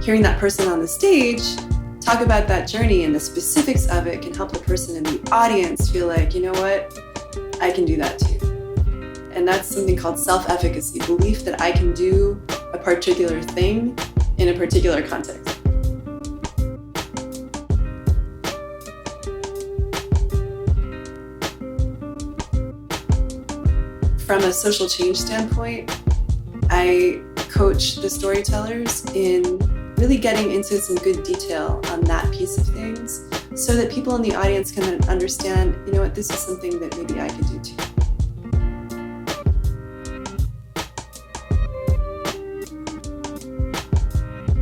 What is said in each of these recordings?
hearing that person on the stage talk about that journey and the specifics of it can help the person in the audience feel like, you know what, I can do that too. And that's something called self-efficacy, belief that I can do a particular thing in a particular context. From a social change standpoint, I coach the storytellers in really getting into some good detail on that piece of things so that people in the audience can understand, you know what, this is something that maybe I could do too.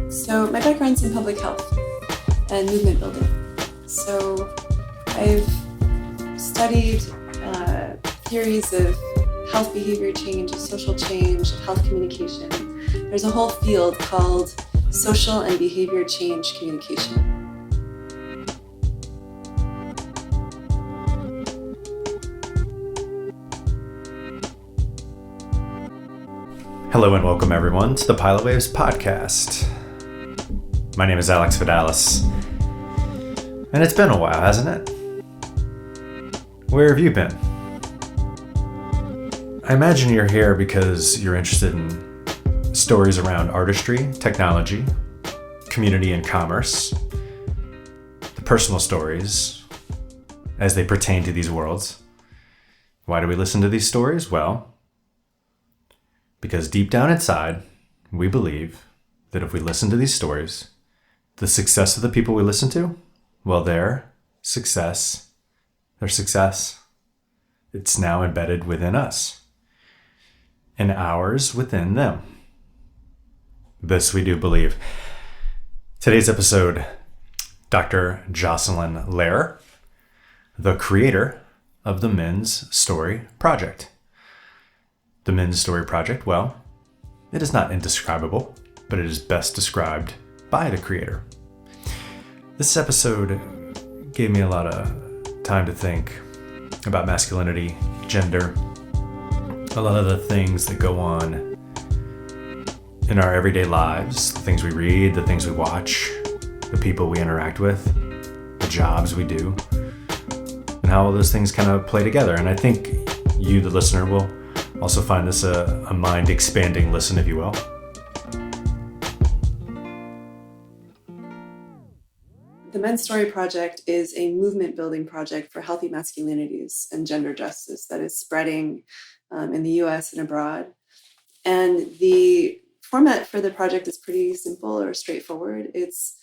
So my background's in public health and movement building. So I've studied theories of health behavior change, of social change, of health communication. There's a whole field called social and behavior change communication. Hello and welcome everyone to the Pilot Waves podcast. My name is Alex Vidalis, and it's been a while, hasn't it? Where have you been? I imagine you're here because you're interested in stories around artistry, technology, community and commerce, the personal stories as they pertain to these worlds. Why do we listen to these stories? Well, because deep down inside, we believe that if we listen to these stories, the success of the people we listen to, well, their success, it's now embedded within us and ours within them. This we do believe. Today's episode, Dr. Jocelyn Lehrer, the creator of the Men's Story Project. The Men's Story Project, well, it is not indescribable, but it is best described by the creator. This episode gave me a lot of time to think about masculinity, gender, a lot of the things that go on in our everyday lives, the things we read, the things we watch, the people we interact with, the jobs we do, and how all those things kind of play together. And I think you, the listener, will also find this a mind-expanding listen, if you will. The Men's Story Project is a movement-building project for healthy masculinities and gender justice that is spreading in the US and abroad. And the format for the project is pretty simple or straightforward. It's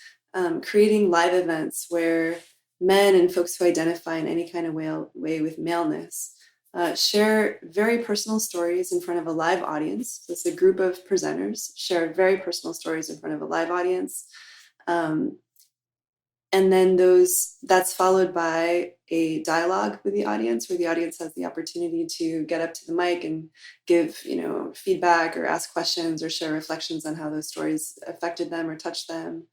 creating live events where men and folks who identify in any kind of way with maleness share very personal stories in front of a live audience. So it's a group of presenters share very personal stories in front of a live audience. And then that's followed by a dialogue with the audience where the audience has the opportunity to get up to the mic and give, feedback or ask questions or share reflections on how those stories affected them or touched them,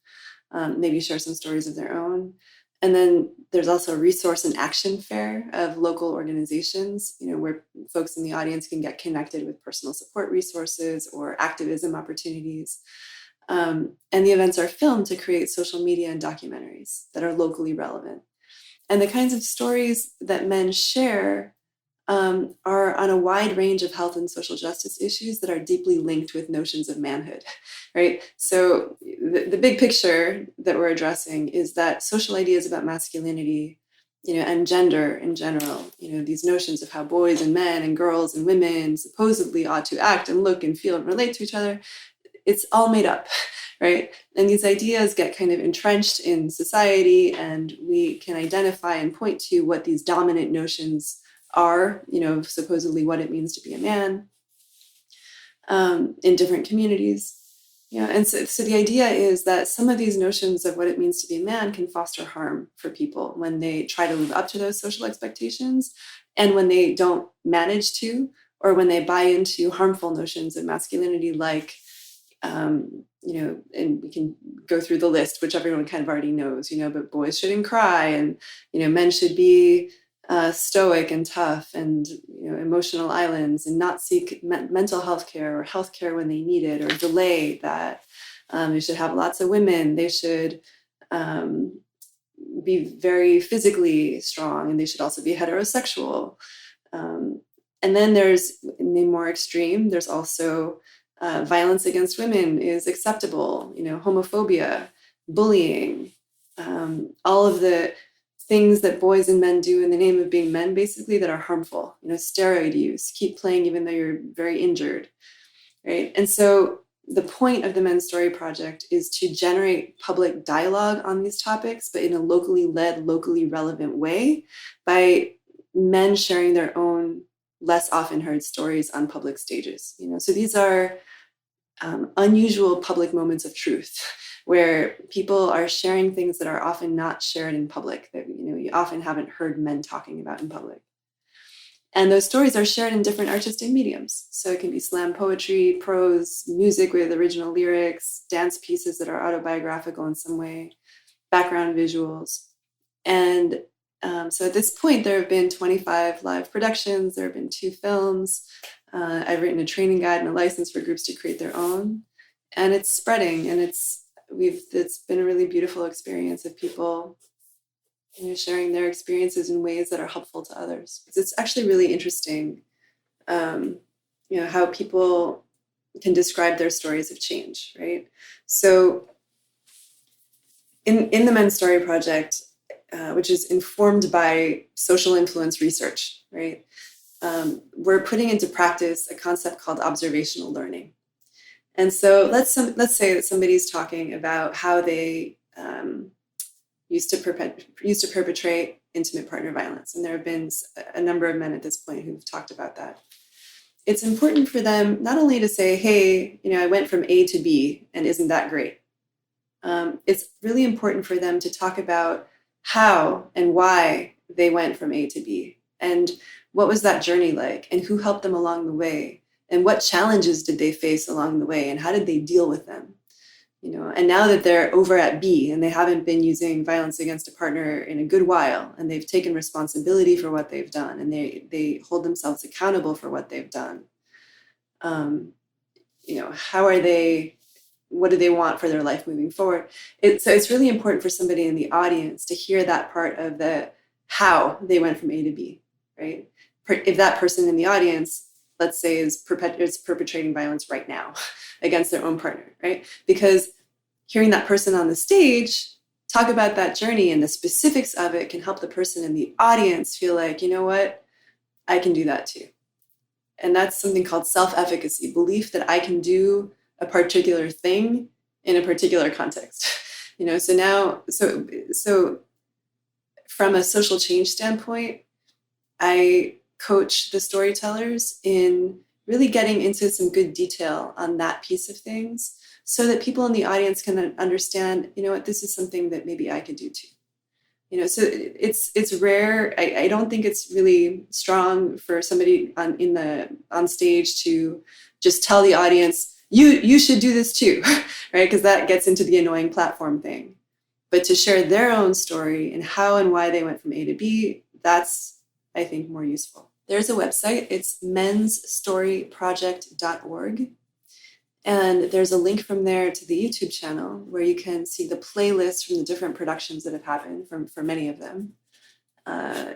maybe share some stories of their own. And then there's also a resource and action fair of local organizations, where folks in the audience can get connected with personal support resources or activism opportunities. And the events are filmed to create social media and documentaries that are locally relevant. And the kinds of stories that men share are on a wide range of health and social justice issues that are deeply linked with notions of manhood, right? So the big picture that we're addressing is that social ideas about masculinity, and gender in general, these notions of how boys and men and girls and women supposedly ought to act and look and feel and relate to each other, it's all made up, right? And these ideas get kind of entrenched in society, and we can identify and point to what these dominant notions are, supposedly what it means to be a man in different communities. And so the idea is that some of these notions of what it means to be a man can foster harm for people when they try to live up to those social expectations, and when they don't manage to, or when they buy into harmful notions of masculinity, like and we can go through the list, which everyone kind of already knows, but boys shouldn't cry, and, men should be stoic and tough, and, emotional islands, and not seek mental health care or health care when they need it, or delay that. They should have lots of women. They should be very physically strong, and they should also be heterosexual. And then there's, in the more extreme, there's also violence against women is acceptable, homophobia, bullying, all of the things that boys and men do in the name of being men, basically, that are harmful, steroid use, keep playing even though you're very injured, right? And so the point of the Men's Story Project is to generate public dialogue on these topics, but in a locally led, locally relevant way, by men sharing their own less often heard stories on public stages. So these are unusual public moments of truth where people are sharing things that are often not shared in public, that you often haven't heard men talking about in public. And those stories are shared in different artistic mediums. So it can be slam poetry, prose, music with original lyrics, dance pieces that are autobiographical in some way, background visuals. And so at this point, there have been 25 live productions. There have been 2 films. I've written a training guide and a license for groups to create their own. And it's spreading, and it's been a really beautiful experience of people sharing their experiences in ways that are helpful to others. It's actually really interesting, how people can describe their stories of change, right? So in the Men's Story Project, which is informed by social influence research, right? We're putting into practice a concept called observational learning. And so let's say that somebody's talking about how they used to perpetrate intimate partner violence. And there have been a number of men at this point who've talked about that. It's important for them not only to say, hey, I went from A to B, and isn't that great? It's really important for them to talk about how and why they went from A to B, and what was that journey like, and who helped them along the way, and what challenges did they face along the way, and how did they deal with them? And now that they're over at B and they haven't been using violence against a partner in a good while, and they've taken responsibility for what they've done, and they hold themselves accountable for what they've done, how are they, what do they want for their life moving forward? So it's really important for somebody in the audience to hear that part of the how they went from A to B, right? If that person in the audience, let's say, is perpetrating violence right now against their own partner, right? Because hearing that person on the stage talk about that journey and the specifics of it can help the person in the audience feel like, you know what, I can do that too. And that's something called self-efficacy, belief that I can do a particular thing in a particular context. So from a social change standpoint, I coach the storytellers in really getting into some good detail on that piece of things so that people in the audience can understand, this is something that maybe I could do too. So it's rare. I don't think it's really strong for somebody on stage to just tell the audience, you should do this too, right? Because that gets into the annoying platform thing. But to share their own story and how and why they went from A to B, that's, I think, more useful. There's a website, it's mensstoryproject.org. And there's a link from there to the YouTube channel where you can see the playlist from the different productions that have happened for many of them. So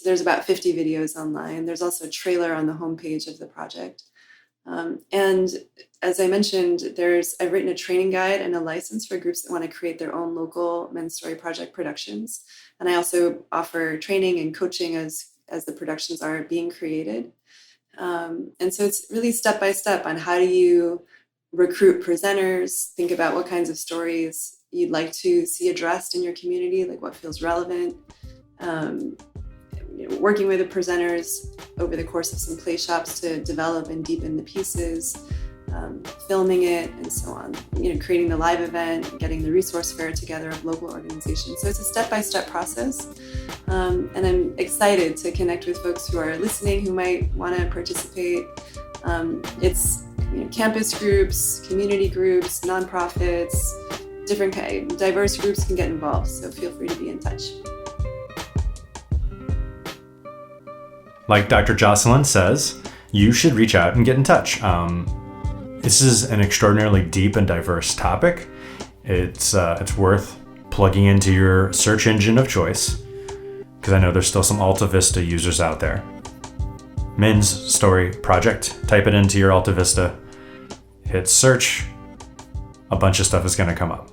there's about 50 videos online. There's also a trailer on the homepage of the project. And as I mentioned, I've written a training guide and a license for groups that want to create their own local Men's Story Project productions. And I also offer training and coaching as the productions are being created. And so it's really step-by-step on how do you recruit presenters, think about what kinds of stories you'd like to see addressed in your community, like what feels relevant, working with the presenters over the course of some play shops to develop and deepen the pieces, filming it, and so on. Creating the live event, getting the resource fair together of local organizations. So it's a step-by-step process. And I'm excited to connect with folks who are listening, who might want to participate. It's campus groups, community groups, nonprofits, different diverse groups can get involved. So feel free to be in touch. Like Dr. Jocelyn says, you should reach out and get in touch. This is an extraordinarily deep and diverse topic. It's worth plugging into your search engine of choice, because I know there's still some Alta Vista users out there. Men's Story Project. Type it into your Alta Vista. Hit search. A bunch of stuff is going to come up.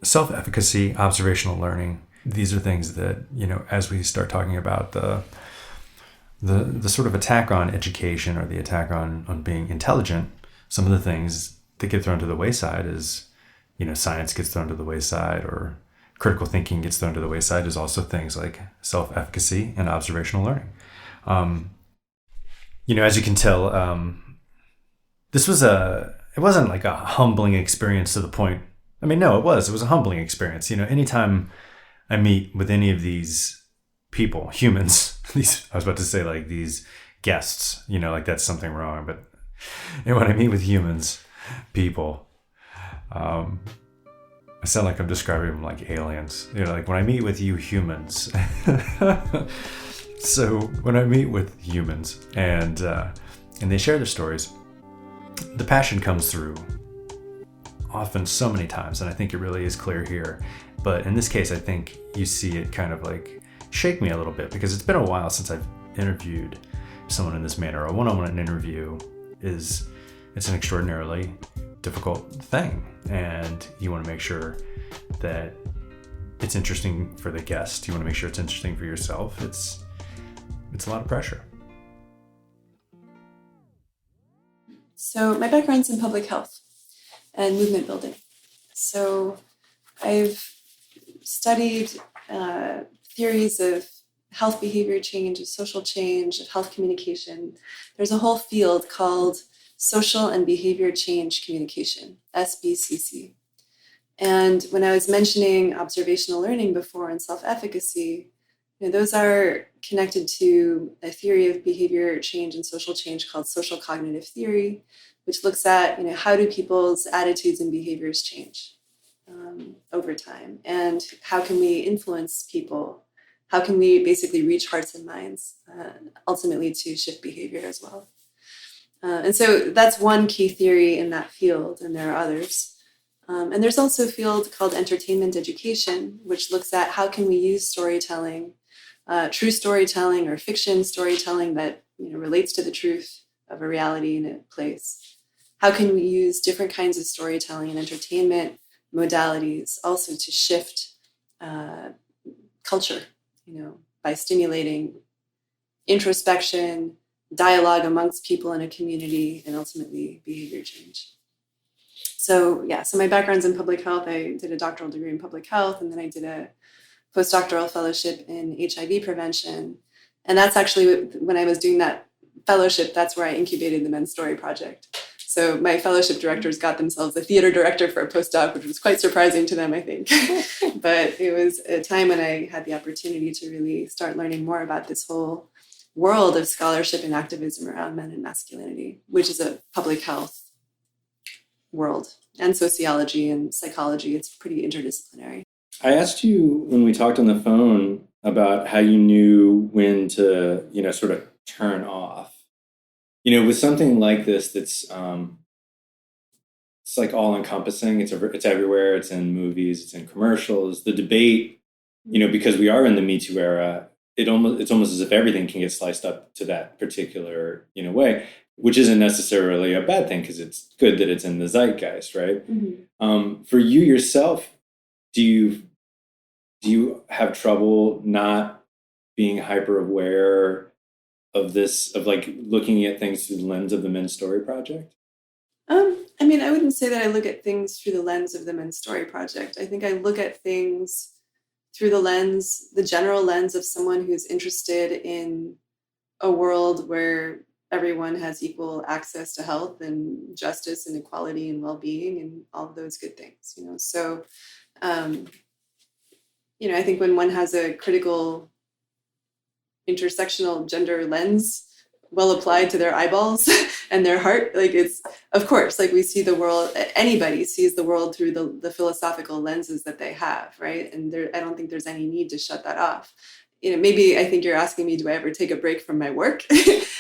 Self-efficacy, observational learning. These are things that, as we start talking about the sort of attack on education or the attack on being intelligent, some of the things that get thrown to the wayside is, science gets thrown to the wayside, or critical thinking gets thrown to the wayside, is also things like self-efficacy and observational learning. As you can tell, it wasn't like a humbling experience to the point. I mean, no, it was a humbling experience. Anytime I meet with any of these people, humans, I was about to say like these guests, like that's something wrong. But when I meet with humans, people, I sound like I'm describing them like aliens. Like when I meet with you humans. So when I meet with humans and they share their stories, the passion comes through often so many times, and I think it really is clear here. But in this case, I think you see it kind of like shake me a little bit, because it's been a while since I've interviewed someone in this manner. A one-on-one interview it's an extraordinarily difficult thing, and you want to make sure that it's interesting for the guest. You want to make sure it's interesting for yourself. It's a lot of pressure. So my background's in public health and movement building. So I've studied theories of health behavior change, of social change, of health communication. There's a whole field called social and behavior change communication, SBCC. And when I was mentioning observational learning before and self-efficacy, those are connected to a theory of behavior change and social change called social cognitive theory, which looks at how do people's attitudes and behaviors change over time, and how can we influence people? How can we basically reach hearts and minds, ultimately to shift behavior as well? And so that's one key theory in that field, and there are others. And there's also a field called entertainment education, which looks at how can we use storytelling, true storytelling or fiction storytelling that relates to the truth of a reality in a place. How can we use different kinds of storytelling and entertainment modalities also to shift culture, by stimulating introspection, dialogue amongst people in a community, and ultimately behavior change. So my background's in public health. I did a doctoral degree in public health, and then I did a postdoctoral fellowship in HIV prevention. And that's actually when I was doing that fellowship, that's where I incubated the Men's Story Project. So my fellowship directors got themselves a theater director for a postdoc, which was quite surprising to them, I think. But it was a time when I had the opportunity to really start learning more about this whole world of scholarship and activism around men and masculinity, which is a public health world, and sociology and psychology. It's pretty interdisciplinary. I asked you when we talked on the phone about how you knew when to, sort of turn off. With something like this, that's it's like all encompassing. It's everywhere. It's in movies. It's in commercials. The debate, because we are in the Me Too era, it's almost as if everything can get sliced up to that particular way, which isn't necessarily a bad thing, because it's good that it's in the zeitgeist, right? Mm-hmm. For you yourself, do you have trouble not being hyper aware of this, of like looking at things through the lens of the Men's Story Project? I wouldn't say that I look at things through the lens of the Men's Story Project. I think I look at things through the general lens of someone who's interested in a world where everyone has equal access to health and justice and equality and well-being and all of those good things, So, I think when one has a critical intersectional gender lens well applied to their eyeballs and their heart, it's, of course, we see the world, anybody sees the world through the philosophical lenses that they have, right? And I don't think there's any need to shut that off. maybe I think you're asking me, do I ever take a break from my work?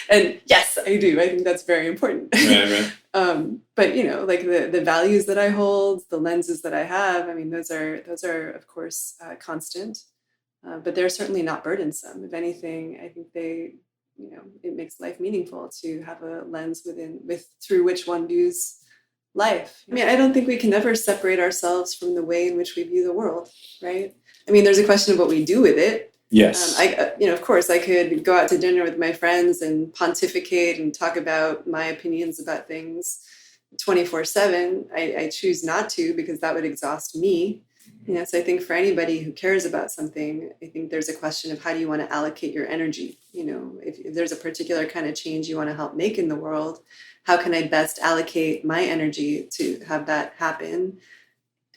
And yes, I do. I think that's very important. Right. But like the values that I hold, the lenses that I have, I mean, those are of course constant, but they're certainly not burdensome. If anything, I think it makes life meaningful to have a lens through which one views life. I mean, I don't think we can ever separate ourselves from the way in which we view the world, right? I mean, there's a question of what we do with it. Yes. Of course, I could go out to dinner with my friends and pontificate and talk about my opinions about things 24/7. I choose not to, because that would exhaust me. So I think for anybody who cares about something, I think there's a question of how do you want to allocate your energy? If there's a particular kind of change you want to help make in the world, how can I best allocate my energy to have that happen?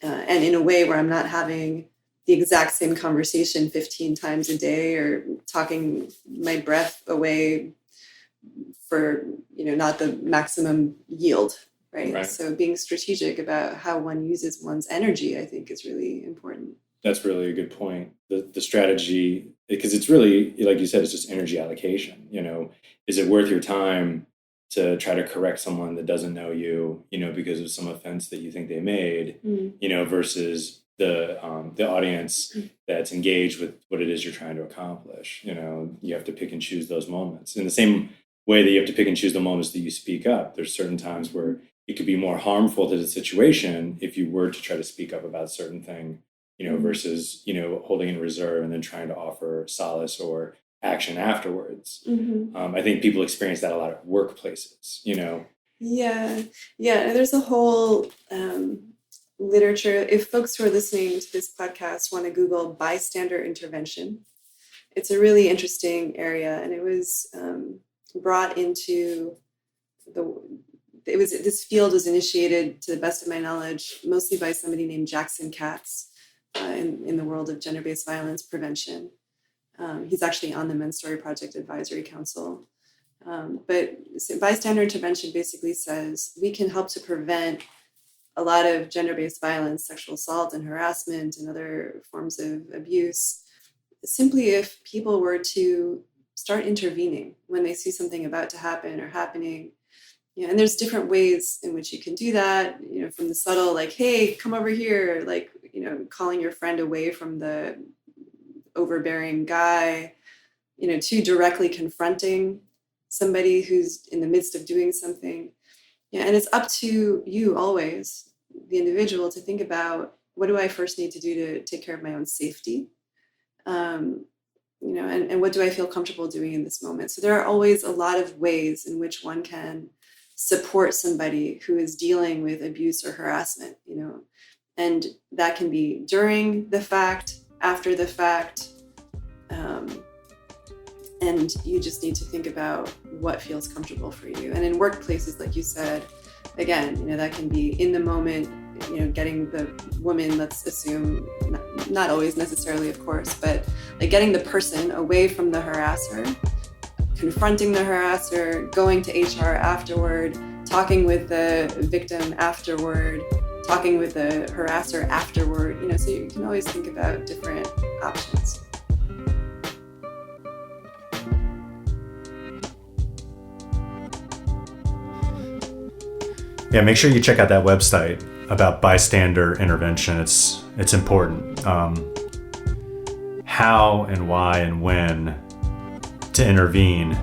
And in a way where I'm not having the exact same conversation 15 times a day, or talking my breath away for, not the maximum yield, right? So being strategic about how one uses one's energy, I think, is really important. That's really a good point. The strategy, because it's really, like you said, it's just energy allocation. Is it worth your time to try to correct someone that doesn't know you, because of some offense that you think they made, versus the audience that's engaged with what it is you're trying to accomplish. You have to pick and choose those moments. In the same way that you have to pick and choose the moments that you speak up, there's certain times where it could be more harmful to the situation if you were to try to speak up about a certain thing, versus, holding in reserve and then trying to offer solace or action afterwards. I think people experience that a lot at workplaces, Yeah. There's a whole literature. If folks who are listening to this podcast want to Google bystander intervention, it's a really interesting area, and it was brought into this field was initiated, to the best of my knowledge, mostly by somebody named Jackson Katz in the world of gender-based violence prevention. He's actually on the Men's Story Project Advisory Council. But bystander intervention basically says we can help to prevent a lot of gender-based violence, sexual assault and harassment and other forms of abuse, simply if people were to start intervening when they see something about to happen or happening. And there's different ways in which you can do that, from the subtle, like, hey, come over here, like, calling your friend away from the overbearing guy, to directly confronting somebody who's in the midst of doing something. And it's up to you always, the individual, to think about, what do I first need to do to take care of my own safety? And what do I feel comfortable doing in this moment? So there are always a lot of ways in which one can support somebody who is dealing with abuse or harassment, and that can be during the fact, after the fact, and you just need to think about what feels comfortable for you. And in workplaces, like you said, again, that can be in the moment, getting the woman, let's assume, not always necessarily, of course, but like getting the person away from the harasser, confronting the harasser, going to HR afterward, talking with the victim afterward, talking with the harasser afterward, so you can always think about different options. Yeah, make sure you check out that website about bystander intervention. It's important. How and why and when to intervene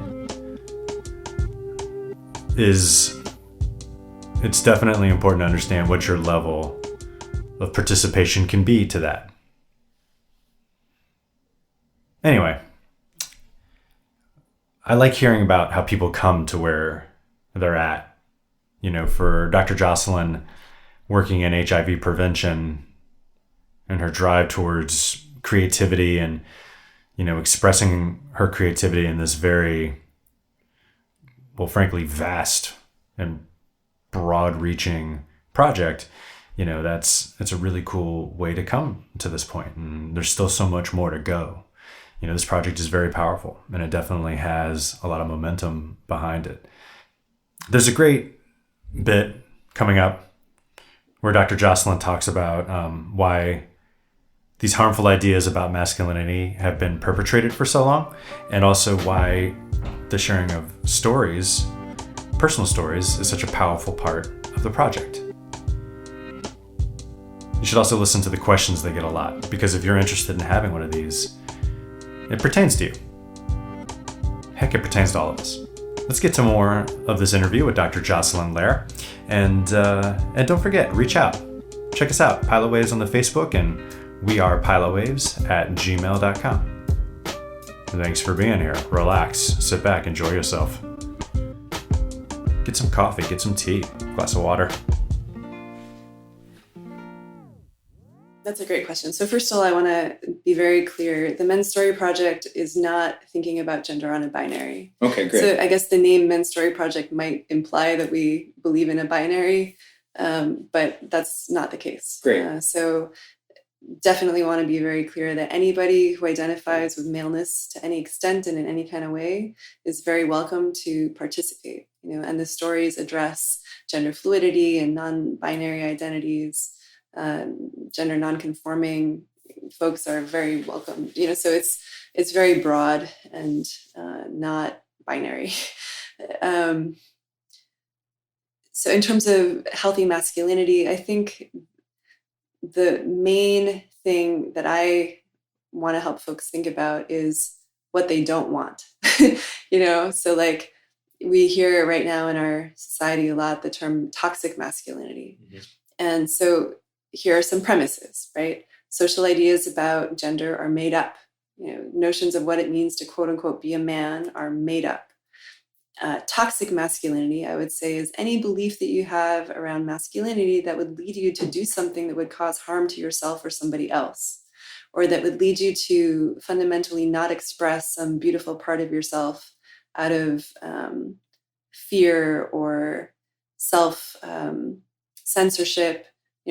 it's definitely important to understand what your level of participation can be to that. Anyway, I like hearing about how people come to where they're at. For Dr. Jocelyn, working in HIV prevention and her drive towards creativity and, expressing her creativity in this very, well, frankly, vast and broad-reaching project, that's a really cool way to come to this point. And there's still so much more to go. This project is very powerful, and it definitely has a lot of momentum behind it. There's a great bit coming up where Dr. Jocelyn talks about why these harmful ideas about masculinity have been perpetrated for so long, and also why the sharing of stories, personal stories, is such a powerful part of the project. You should also listen to the questions they get a lot, because if you're interested in having one of these, it pertains to you. Heck, it pertains to all of us. Let's get to more of this interview with Dr. Jocelyn Lehrer. And don't forget, reach out. Check us out, Pilot Waves on the Facebook, and we are pilotwaves@gmail.com. Thanks for being here. Relax, sit back, enjoy yourself. Get some coffee, get some tea, glass of water. That's a great question. So first of all, I want to be very clear. The Men's Story Project is not thinking about gender on a binary. Okay, great. So I guess the name Men's Story Project might imply that we believe in a binary, but that's not the case. Great. So definitely want to be very clear that anybody who identifies with maleness to any extent and in any kind of way is very welcome to participate. And the stories address gender fluidity and non-binary identities. Gender non-conforming folks are very welcome. So it's very broad and not binary. So in terms of healthy masculinity, I think the main thing that I want to help folks think about is what they don't want. So like we hear right now in our society a lot the term toxic masculinity. Mm-hmm. And so here are some premises, right? Social ideas about gender are made up. Notions of what it means to quote unquote be a man are made up. Toxic masculinity, I would say, is any belief that you have around masculinity that would lead you to do something that would cause harm to yourself or somebody else, or that would lead you to fundamentally not express some beautiful part of yourself out of fear or self censorship.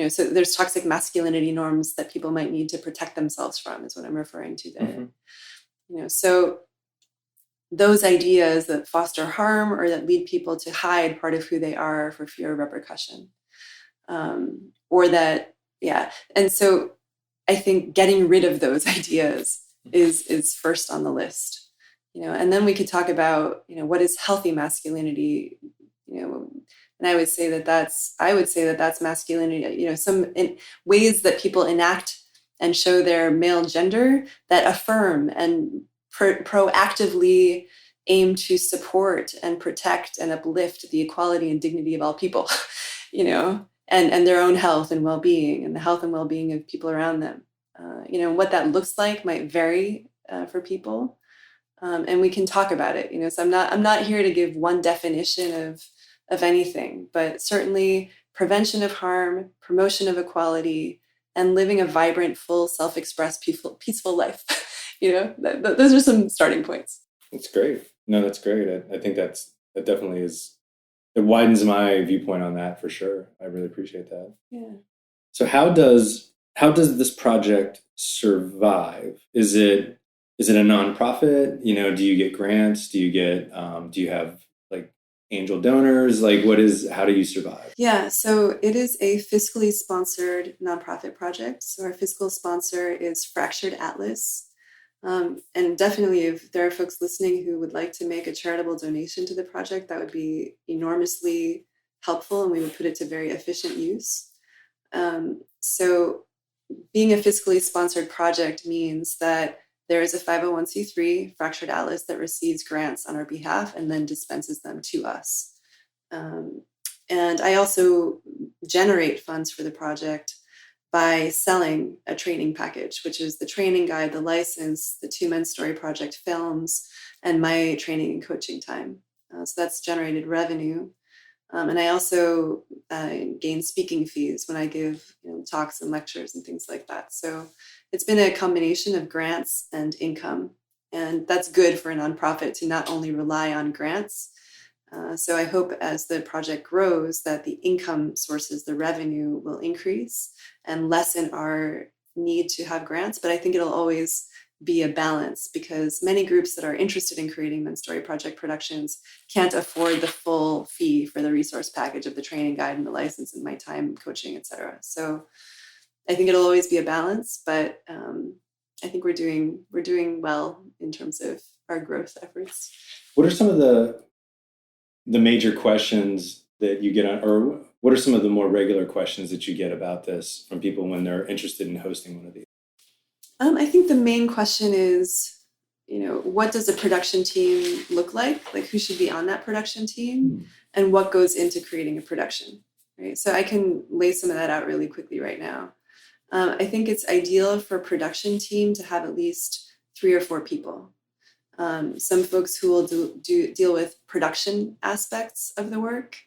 So there's toxic masculinity norms that people might need to protect themselves from, is what I'm referring to there. Mm-hmm. So those ideas that foster harm or that lead people to hide part of who they are for fear of repercussion, or that, yeah. And so I think getting rid of those ideas is first on the list, and then we could talk about, what is healthy masculinity, and I would say that that's masculinity, some ways that people enact and show their male gender that affirm and proactively aim to support and protect and uplift the equality and dignity of all people, and their own health and well-being and the health and well-being of people around them. What that looks like might vary for people, and we can talk about it. So I'm not here to give one definition of anything, but certainly prevention of harm, promotion of equality, and living a vibrant, full, self-expressed, peaceful life. Those are some starting points. That's great. No, that's great. I think that definitely is, it widens my viewpoint on that for sure. I really appreciate that. Yeah. So how does this project survive? Is it a nonprofit? Do you get grants? Do you have like angel donors? Like how do you survive? Yeah, so it is a fiscally sponsored nonprofit project. So our fiscal sponsor is Fractured Atlas. And definitely if there are folks listening who would like to make a charitable donation to the project, that would be enormously helpful and we would put it to very efficient use. So being a fiscally sponsored project means that there is a 501c3, Fractured Atlas, that receives grants on our behalf and then dispenses them to us. And I also generate funds for the project by selling a training package, which is the training guide, the license, the 2 Men's Story Project films, and my training and coaching time. So that's generated revenue. And I also gain speaking fees when I give talks and lectures and things like that. So it's been a combination of grants and income. And that's good for a nonprofit to not only rely on grants. So I hope as the project grows that the income sources, the revenue will increase and lessen our need to have grants. But I think it'll always be a balance because many groups that are interested in creating Men's Story Project productions can't afford the full fee for the resource package of the training guide and the license and my time coaching, et cetera. So I think it'll always be a balance, but I think we're doing well in terms of our growth efforts. What are some of the major questions that you get on, or what are some of the more regular questions that you get about this from people when they're interested in hosting one of these? I think the main question is, what does a production team look like? Like, who should be on that production team, and what goes into creating a production, right? So I can lay some of that out really quickly right now. I think it's ideal for a production team to have at least 3 or 4 people. Some folks who will deal with production aspects of the work,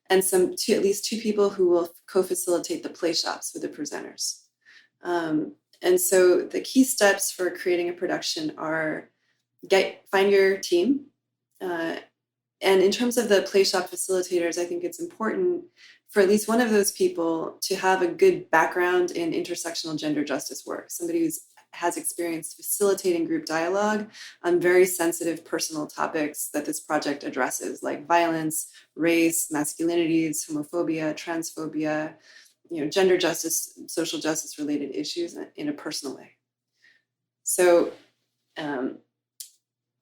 and at least 2 people who will co-facilitate the play shops with the presenters. And so the key steps for creating a production are find your team. And in terms of the play shop facilitators, I think it's important for at least one of those people to have a good background in intersectional gender justice work, somebody who has experience facilitating group dialogue on very sensitive personal topics that this project addresses, like violence, race, masculinities, homophobia, transphobia, gender justice, social justice related issues in a personal way. So, and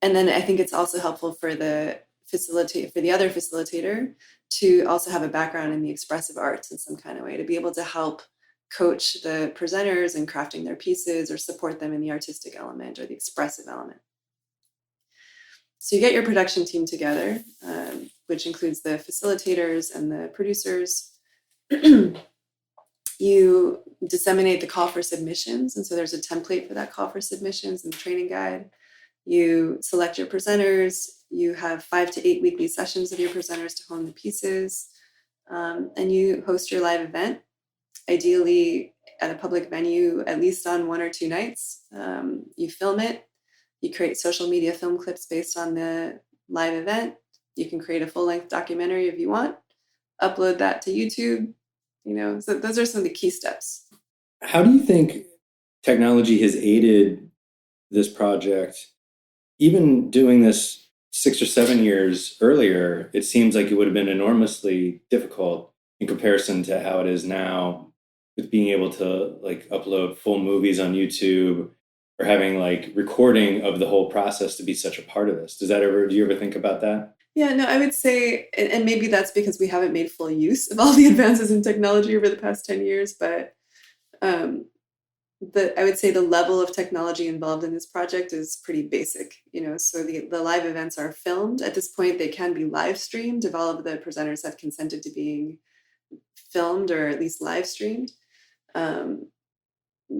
then I think it's also helpful for the other facilitator to also have a background in the expressive arts in some kind of way, to be able to help coach the presenters in crafting their pieces or support them in the artistic element or the expressive element. So you get your production team together, which includes the facilitators and the producers. You disseminate the call for submissions. And so there's a template for that call for submissions and training guide. You select your presenters. You have 5 to 8 weekly sessions of your presenters to hone the pieces. And you host your live event, ideally at a public venue, at least on 1 or 2 nights. You film it. You create social media film clips based on the live event. You can create a full-length documentary if you want, upload that to YouTube. So those are some of the key steps. How do you think technology has aided this project? Even doing this 6 or 7 years earlier, it seems like it would have been enormously difficult in comparison to how it is now, with being able to upload full movies on YouTube, or having recording of the whole process to be such a part of this. Do you ever think about that? Yeah, no, I would say, and maybe that's because we haven't made full use of all the advances in technology over the past 10 years, but I would say the level of technology involved in this project is pretty basic. So the live events are filmed. At this point, they can be live streamed if all of the presenters have consented to being filmed or at least live streamed.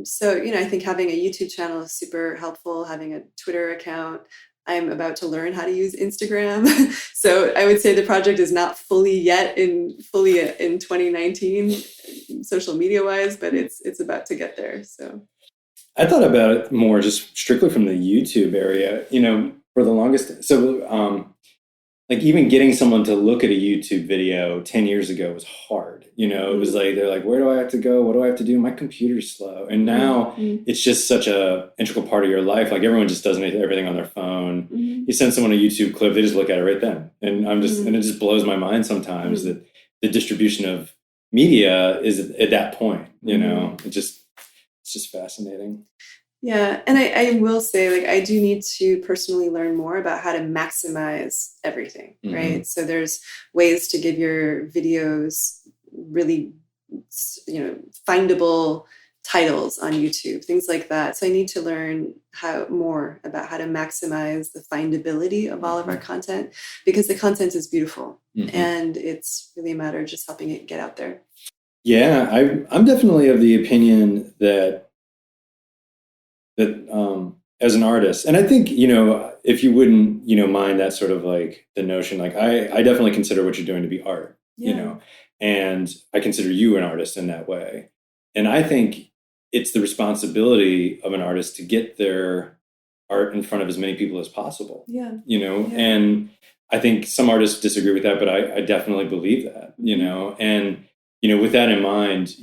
So, I think having a YouTube channel is super helpful, having a Twitter account. I'm about to learn how to use Instagram. So I would say the project is not fully in 2019, social media wise, but it's about to get there. So I thought about it more just strictly from the YouTube area, for the longest. So even getting someone to look at a YouTube video 10 years ago was hard. It was they're like, where do I have to go? What do I have to do? My computer's slow. And now it's just such a integral part of your life. Everyone just does everything on their phone. You send someone a YouTube clip, they just look at it right then. And and it just blows my mind sometimes that the distribution of media is at that point, it's just fascinating. Yeah. And I will say, I do need to personally learn more about how to maximize everything, right? So there's ways to give your videos really, findable titles on YouTube, things like that. So I need to learn more about how to maximize the findability of all of our content, because the content is beautiful and it's really a matter of just helping it get out there. Yeah, I'm definitely of the opinion that as an artist, and I think, if you wouldn't, mind that sort of the notion, I definitely consider what you're doing to be art, and I consider you an artist in that way. And I think it's the responsibility of an artist to get their art in front of as many people as possible. Yeah. And I think some artists disagree with that, but I definitely believe that, and, with that in mind,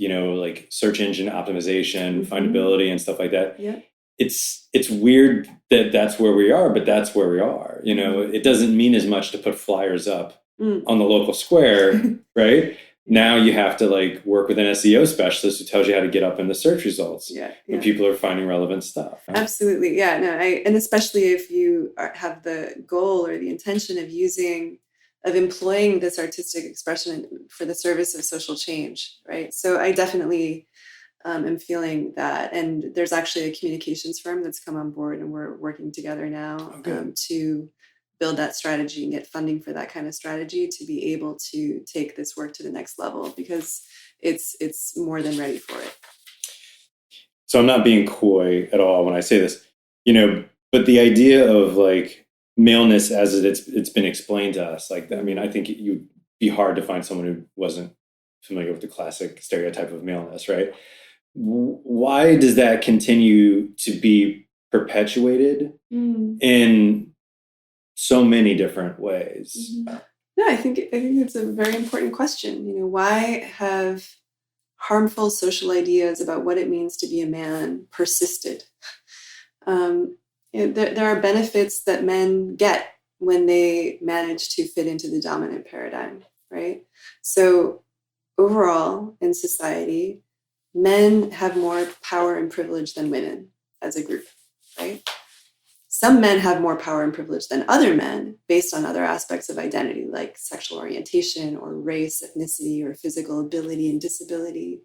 search engine optimization, findability and stuff like that. Yeah. It's weird that that's where we are, but that's where we are. It doesn't mean as much to put flyers up on the local square, right? Now you have to like work with an SEO specialist who tells you how to get up in the search results when people are finding relevant stuff. Absolutely. Yeah. No, and especially if you have the goal or the intention of employing this artistic expression for the service of social change, right? So I definitely am feeling that. And there's actually a communications firm that's come on board, and we're working together now to build that strategy and get funding for that kind of strategy to be able to take this work to the next level, because it's more than ready for it. So I'm not being coy at all when I say this, but the idea of like maleness as it's been explained to us, like, I mean, I think it would be hard to find someone who wasn't familiar with the classic stereotype of maleness, right? Why does that continue to be perpetuated in so many different ways? No, I think it's a very important question. Why have harmful social ideas about what it means to be a man persisted? There are benefits that men get when they manage to fit into the dominant paradigm, right? So overall in society, men have more power and privilege than women as a group, right? Some men have more power and privilege than other men based on other aspects of identity, like sexual orientation or race, ethnicity, or physical ability and disability.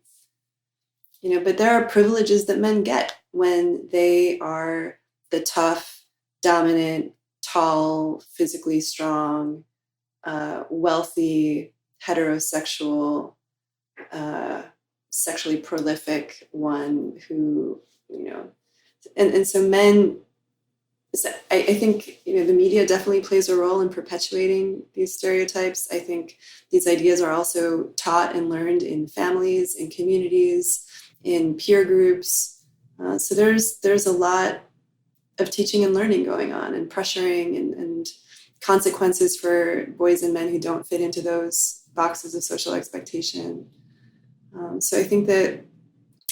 But there are privileges that men get when they are the tough, dominant, tall, physically strong, wealthy, heterosexual, sexually prolific one who, and so men, I think, the media definitely plays a role in perpetuating these stereotypes. I think these ideas are also taught and learned in families, in communities, in peer groups. So there's a lot of teaching and learning going on, and pressuring and consequences for boys and men who don't fit into those boxes of social expectation. So I think that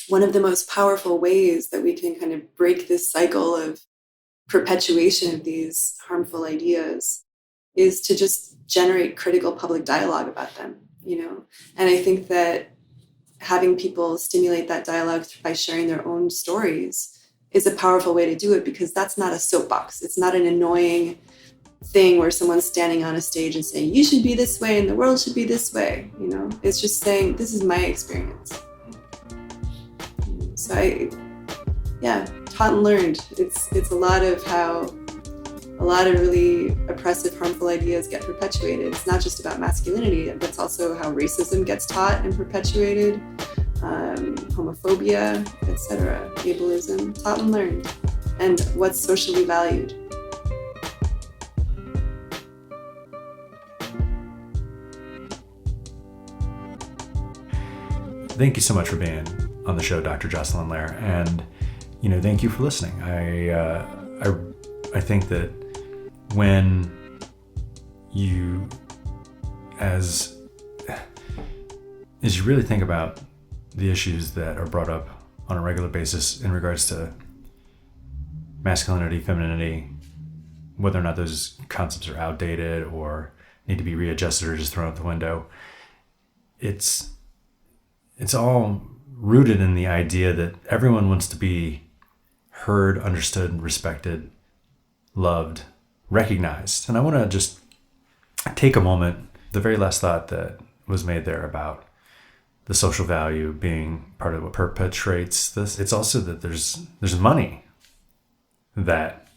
one of the most powerful ways that we can kind of break this cycle of perpetuation of these harmful ideas is to just generate critical public dialogue about them, And I think that having people stimulate that dialogue by sharing their own stories is a powerful way to do it, because that's not a soapbox. It's not an annoying thing where someone's standing on a stage and saying, you should be this way and the world should be this way, It's just saying, this is my experience. So taught and learned. It's a lot of how a lot of really oppressive, harmful ideas get perpetuated. It's not just about masculinity, but it's also how racism gets taught and perpetuated, homophobia, etc., ableism, taught and learned, and what's socially valued. Thank you so much for being on the show, Dr. Jocelyn Lehrer, and thank you for listening. I think that when you, as you really think about the issues that are brought up on a regular basis in regards to masculinity, femininity, whether or not those concepts are outdated or need to be readjusted or just thrown out the window, it's all rooted in the idea that everyone wants to be heard, understood, respected, loved, recognized. And I want to just take a moment, the very last thought that was made there about the social value being part of what perpetuates this. It's also that there's money that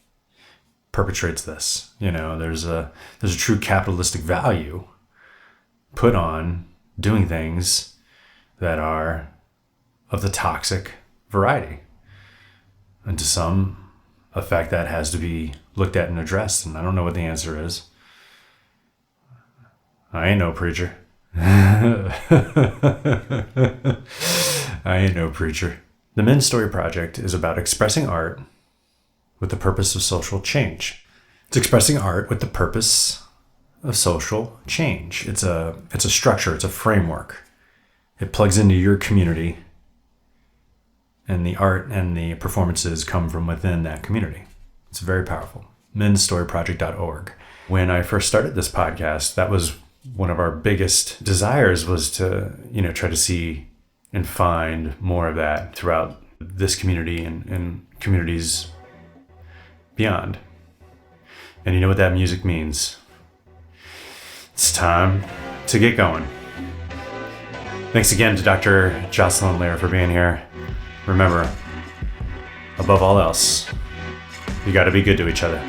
perpetrates this. There's a true capitalistic value put on doing things that are of the toxic variety. And to some effect, that has to be looked at and addressed. And I don't know what the answer is. I ain't no preacher. I ain't no preacher. The Men's Story Project is about expressing art with the purpose of social change. It's expressing art with the purpose of social change. It's a structure, it's a framework. It plugs into your community, and the art and the performances come from within that community. It's very powerful. mensstoryproject.org. When I first started this podcast, that was one of our biggest desires was to, try to see and find more of that throughout this community and communities beyond. And you know what that music means. It's time to get going. Thanks again to Dr. Jocelyn Lehrer for being here. Remember, above all else, you got to be good to each other.